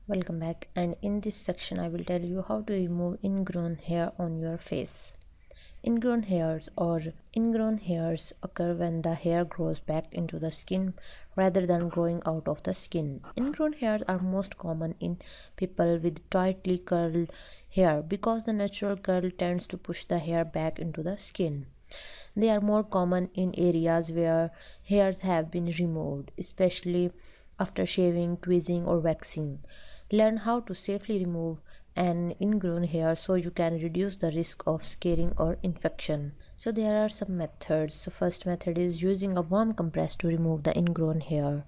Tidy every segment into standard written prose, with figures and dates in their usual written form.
Welcome back, and in this section I will tell you how to remove ingrown hair on your face. Ingrown hairs occur when the hair grows back into the skin rather than growing out of the skin. Ingrown hairs are most common in people with tightly curled hair because the natural curl tends to push the hair back into the skin. They are more common in areas where hairs have been removed, especially after shaving, tweezing, or waxing. Learn how to safely remove an ingrown hair so you can reduce the risk of scarring or infection. So there are some methods. So first method is using a warm compress to remove the ingrown hair.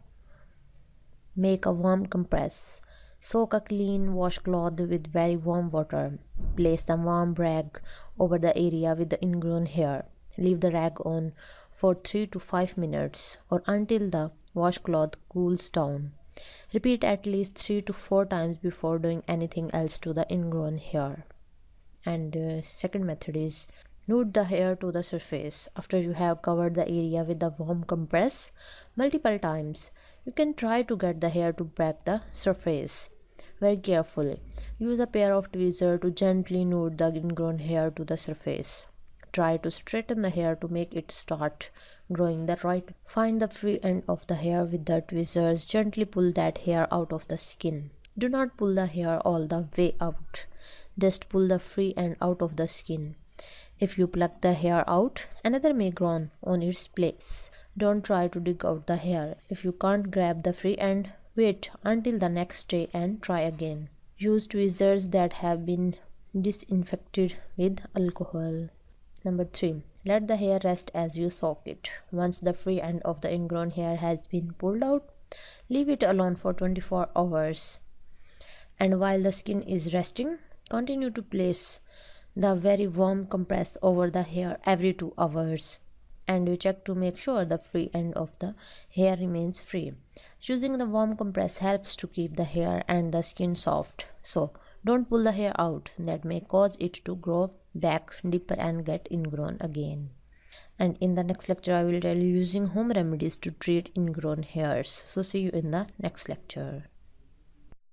Make a warm compress. Soak a clean washcloth with very warm water. Place the warm rag over the area with the ingrown hair. Leave the rag on for 3 to 5 minutes or until the washcloth cools down. Repeat at least 3 to 4 times before doing anything else to the ingrown hair. And second method is knead the hair to the surface. After you have covered the area with the warm compress multiple times, you can try to get the hair to break the surface. Very carefully. Use a pair of tweezers to gently knead the ingrown hair to the surface. Try to straighten the hair to make it start growing the right. Find the free end of the hair with the tweezers. Gently pull that hair out of the skin. Do not pull the hair all the way out. Just pull the free end out of the skin. If you pluck the hair out, another may grow on its place. Don't try to dig out the hair. If you can't grab the free end, wait until the next day and try again. Use tweezers that have been disinfected with alcohol. Number 3. Let the hair rest as you soak it. Once the free end of the ingrown hair has been pulled out, leave it alone for 24 hours. And while the skin is resting, continue to place the very warm compress over the hair every 2 hours. And you check to make sure the free end of the hair remains free. Using the warm compress helps to keep the hair and the skin soft. So don't pull the hair out. That may cause it to grow back deeper and get ingrown again. And in the next lecture I will tell you using home remedies to treat ingrown hairs. So see you in the next lecture.